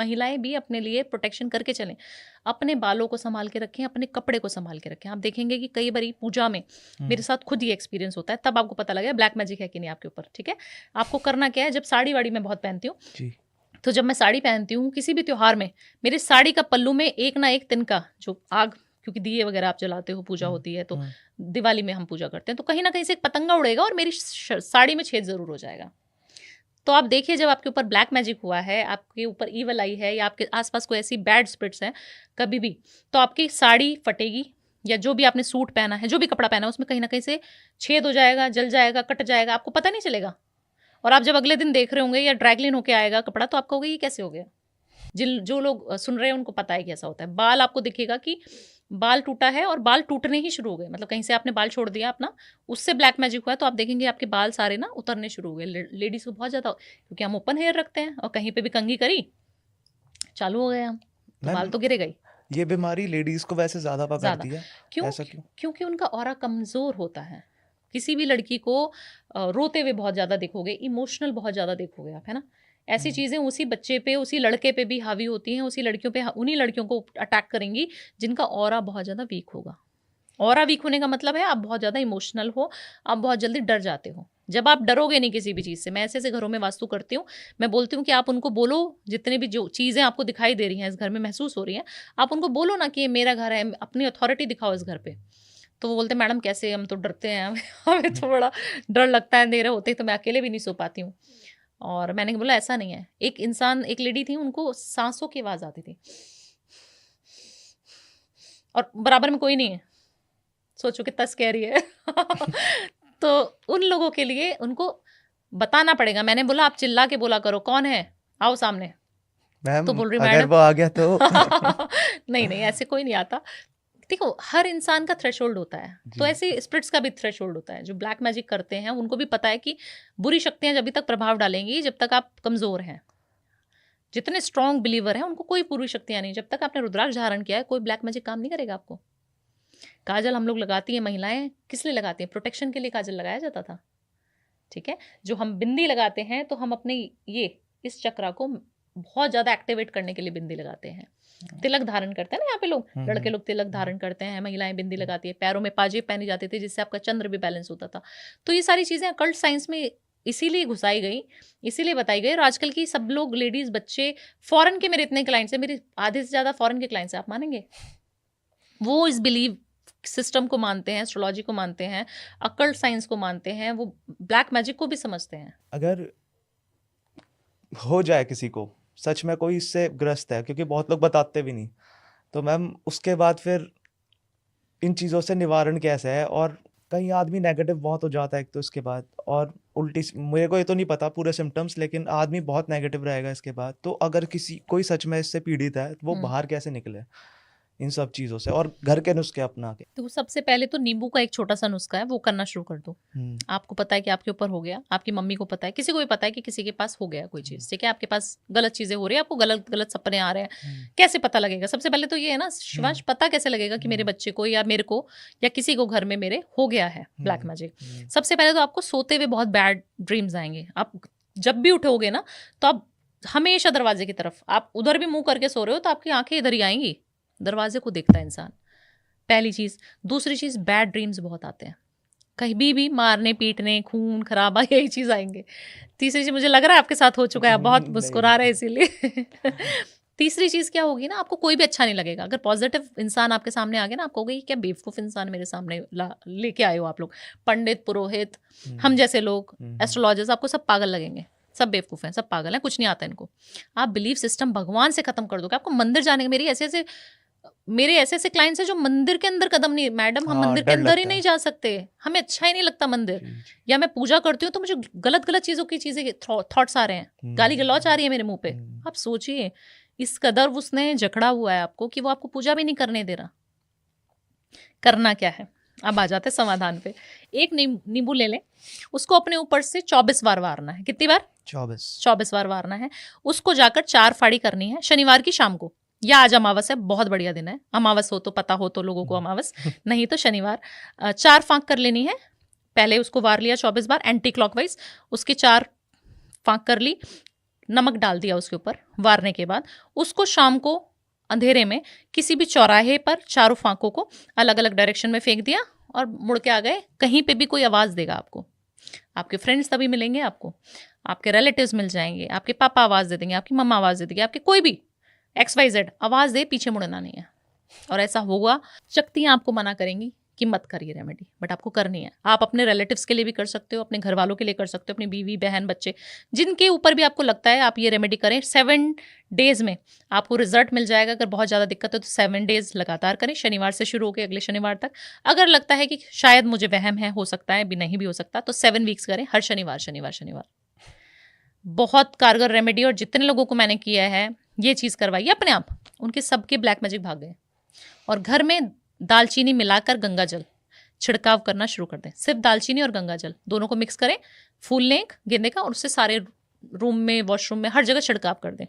महिलाएं भी अपने लिए प्रोटेक्शन करके चलें, अपने बालों को संभाल के रखें, अपने कपड़े को संभाल के रखें। आप देखेंगे कि कई बारी पूजा में मेरे साथ खुद ही एक्सपीरियंस होता है, तब आपको पता लगेगा ब्लैक मैजिक है कि नहीं आपके ऊपर। ठीक है, आपको करना क्या है, जब साड़ी वाड़ी मैं बहुत पहनती हूँ, तो जब मैं साड़ी पहनती हूँ किसी भी त्योहार में, मेरे साड़ी का पल्लू में एक ना एक तिनका, जो आग, क्योंकि दिए वगैरह आप जलाते हो, पूजा होती है, तो दिवाली में हम पूजा करते हैं, तो कहीं ना कहीं से एक पतंगा उड़ेगा और मेरी साड़ी में छेद जरूर हो जाएगा। तो आप देखिए, जब आपके ऊपर ब्लैक मैजिक हुआ है, आपके ऊपर ईवल आई है, या आपके आसपास कोई ऐसी बैड स्पिरिट्स हैं कभी भी, तो आपकी साड़ी फटेगी, या जो भी आपने सूट पहना है, जो भी कपड़ा पहना है, उसमें कहीं ना कहीं से छेद हो जाएगा, जल जाएगा, कट जाएगा, आपको पता नहीं चलेगा। और आप जब अगले दिन देख रहे होंगे या ड्रैगलिन होके आएगा कपड़ा, तो आपको होगा ये कैसे हो गया। जो लोग सुन रहे हैं उनको पता है कैसा होता है। बाल आपको दिखेगा कि बाल टूटा है और बाल टूटने ही शुरू हो गए, मतलब कहीं से आपने बाल छोड़ दिया अपना, उससे ब्लैक मैजिक हुआ है, तो आप देखेंगे आपके बाल सारे ना उतरने शुरू हो गए। लेडीज को बहुत ज़्यादा, क्योंकि हम ओपन हेयर रखते हैं, और कहीं पे भी कंघी करी, चालू हो गए हम, तो बाल तो गिरेगा ही। ये बीमारी लेडीज को वैसे ज्यादा पकड़ती है, ऐसा क्यों? क्योंकि उनका ऑरा कमजोर होता है। किसी भी लड़की को रोते हुए बहुत ज़्यादा देखोगे, इमोशनल बहुत ज़्यादा देखोगे आप, है ना। ऐसी चीज़ें उसी बच्चे पे, उसी लड़के पे भी हावी होती हैं, उसी लड़कियों पे, उन्हीं लड़कियों को अटैक करेंगी जिनका ऑरा बहुत ज़्यादा वीक होगा। ऑरा वीक होने का मतलब है आप बहुत ज़्यादा इमोशनल हो, आप बहुत जल्दी डर जाते हो। जब आप डरोगे नहीं किसी भी चीज़ से, मैं ऐसे ऐसे घरों में वास्तु करती हूँ, मैं बोलती हूँ कि आप उनको बोलो, जितने भी जो चीज़ें आपको दिखाई दे रही हैं इस घर में, महसूस हो रही हैं, आप उनको बोलो ना कि ये मेरा घर है, अपनी अथॉरिटी दिखाओ इस घर पे। तो वो बोलते हैं मैडम कैसे, हम तो डरते हैं, हमें तो बड़ा डर लगता है, अंधेरे होते ही तो मैं अकेले भी नहीं सो पाती हूँ। और मैंने बोला ऐसा नहीं है। एक लेडी थी, उनको सांसों की आवाज़ आती थी, और बराबर में कोई नहीं है, सोचो कितना स्कैरी है। तो उन लोगों के लिए उनको बताना पड़ेगा। मैंने बोला आप चिल्ला के बोला करो, कौन है, आओ सामने। तो बोल रही अगर मैडम वो आ गया तो नहीं नहीं, ऐसे कोई नहीं आता। देखो, हर इंसान का थ्रेशोल्ड होता है, तो ऐसे स्पिरिट्स का भी थ्रेशोल्ड होता है। जो ब्लैक मैजिक करते हैं उनको भी पता है कि बुरी शक्तियां जब तक प्रभाव डालेंगी, जब तक आप कमजोर हैं। जितने स्ट्रॉन्ग बिलीवर हैं उनको कोई बुरी शक्तियां नहीं, जब तक आपने रुद्राक्ष धारण किया है कोई ब्लैक मैजिक काम नहीं करेगा आपको। काजल हम लोग लगाती हैं, महिलाएं किस लिए लगाती हैं, प्रोटेक्शन के लिए काजल लगाया जाता था। ठीक है, जो हम बिंदी लगाते हैं, तो हम अपने ये इस चक्रा को बहुत ज्यादा एक्टिवेट करने के लिए बिंदी लगाते हैं। तिलक धारण करते हैं ना यहाँ पे लोग, लड़के लोग तिलक धारण करते हैं, महिलाएं बिंदी लगाती है, पैरों में पाजेब पहनी जाती थी जिससे आपका चंद्र भी बैलेंस होता था। तो ये सारी चीजें अकल्ट साइंस में इसीलिए घुसाई गई, इसीलिए बताई गई। और आजकल की सब लोग, लेडीज, बच्चे, फॉरेन के मेरे इतने क्लाइंट्स हैं, मेरे आधे से ज्यादा फॉरेन के क्लाइंट्स हैं, आप मानेंगे। वो इस बिलीव सिस्टम को मानते हैं, एस्ट्रोलॉजी को मानते हैं, अकल्ट साइंस को मानते हैं, वो ब्लैक मैजिक को भी समझते हैं। अगर हो जाए किसी को सच में कोई इससे ग्रस्त है, क्योंकि बहुत लोग बताते भी नहीं, तो मैम उसके बाद फिर इन चीज़ों से निवारण कैसे है? और कहीं आदमी नेगेटिव बहुत हो जाता है एक तो इसके बाद, और उल्टी, मेरे को ये तो नहीं पता पूरे सिम्टम्स, लेकिन आदमी बहुत नेगेटिव रहेगा इसके बाद। तो अगर कोई सच में इससे पीड़ित है, तो वो बाहर कैसे निकले इन सब चीज़ों से, और घर के नुस्खे अपना के? तो सबसे पहले तो नींबू का एक छोटा सा नुस्खा है, वो करना शुरू कर दो। आपको पता है कि आपके ऊपर हो गया, आपकी मम्मी को पता है, किसी को भी पता है कि किसी के पास हो गया कोई चीज़, ठीक है, आपके पास गलत चीज़ें हो रही है, आपको गलत गलत सपने आ रहे हैं, कैसे पता लगेगा? सबसे पहले तो ये है ना शिवांश, पता कैसे लगेगा कि मेरे बच्चे को या मेरे को या किसी को घर में मेरे हो गया है ब्लैक मैजिक? सबसे पहले तो आपको सोते हुए बहुत बैड ड्रीम्स आएंगे। आप जब भी उठोगे ना, तो आप हमेशा दरवाजे की तरफ, आप उधर भी मुंह करके सो रहे हो तो आपकी आंखें इधर ही आएंगी, दरवाजे को देखता है इंसान, पहली चीज। दूसरी चीज, बैड ड्रीम्स बहुत आते हैं, कहीं भी मारने पीटने, खून खराबा, यही चीज आएंगे। तीसरी चीज, मुझे लग रहा है आपके साथ हो चुका है, आप बहुत मुस्कुरा रहे हैं इसीलिए। तीसरी चीज क्या होगी ना, आपको कोई भी अच्छा नहीं लगेगा। अगर पॉजिटिव इंसान आपके सामने आ गया ना, आपको होगा क्या बेवकूफ इंसान मेरे सामने लेके आए हो आप लोग, पंडित, पुरोहित, हम जैसे लोग, एस्ट्रोलॉजर्स, आपको सब पागल लगेंगे, सब बेवकूफ हैं, सब पागल हैं, कुछ नहीं आता इनको। आप बिलीफ सिस्टम भगवान से खत्म कर दोगे। आपको मंदिर जाने का, मेरे ऐसे ऐसे क्लाइंट्स हैं जो मंदिर के अंदर कदम नहीं, मैडम हम मंदिर के अंदर ही नहीं जा सकते, हमें अच्छा ही नहीं लगता मंदिर, या मैं पूजा करती हूँ तो मुझे गलत गलत चीज़ें थॉट्स आ रहे हैं, गाली गलौच आ रही है मेरे मुंह पे। आप सोचिए, इस कदर उसने जकड़ा हुआ है आपको कि वो आपको पूजा भी नहीं करने दे रहा। करना क्या है, अब आ जाते समाधान पे। एक नींबू ले लें, उसको अपने ऊपर से 24 बार वारना है। कितनी बार? 24 बार वारना है। उसको जाकर 4 फाड़ी करनी है शनिवार की शाम को, या आज अमावस है, बहुत बढ़िया दिन है, अमावस हो तो पता हो तो लोगों को अमावस, नहीं तो शनिवार। 4 फांक कर लेनी है। पहले उसको वार लिया 24 बार एंटी क्लॉकवाइज, उसके 4 फांक कर ली, नमक डाल दिया उसके ऊपर वारने के बाद, उसको शाम को अंधेरे में किसी भी चौराहे पर चारों फांकों को अलग अलग डायरेक्शन में फेंक दिया और मुड़ के आ गए। कहीं पे भी कोई आवाज़ देगा आपको, आपके फ्रेंड्स तभी मिलेंगे आपको, आपके रिलेटिव्स मिल जाएंगे, आपके पापा आवाज़ दे देंगे, आपकी मम्मा आवाज़ दे देंगे, आपके कोई भी XYZ आवाज़ दे, पीछे मुड़ना नहीं है। और ऐसा होगा, शक्तियाँ आपको मना करेंगी कि मत करिए रेमेडी, बट आपको करनी है। आप अपने रिलेटिव्स के लिए भी कर सकते हो, अपने घर वालों के लिए कर सकते हो, अपनी बीवी बहन बच्चे जिनके ऊपर भी आपको लगता है आप ये रेमेडी करें। 7 डेज में आपको रिजल्ट मिल जाएगा। अगर बहुत ज़्यादा दिक्कत है तो 7 डेज लगातार करें, शनिवार से शुरू होकर अगले शनिवार तक। अगर लगता है कि शायद मुझे वहम है, हो सकता है भी नहीं भी हो सकता, तो 7 वीक्स करें, हर शनिवार शनिवार शनिवार। बहुत कारगर रेमेडी, और जितने लोगों को मैंने किया है ये चीज़ करवाई अपने आप, उनके सबके ब्लैक मैजिक भाग गए। और घर में दालचीनी मिलाकर गंगा जल छिड़काव करना शुरू कर दें। सिर्फ दालचीनी और गंगा जल दोनों को मिक्स करें, फूल लें गेंदे का, और उससे सारे रूम में, वॉशरूम में, हर जगह छिड़काव कर दें।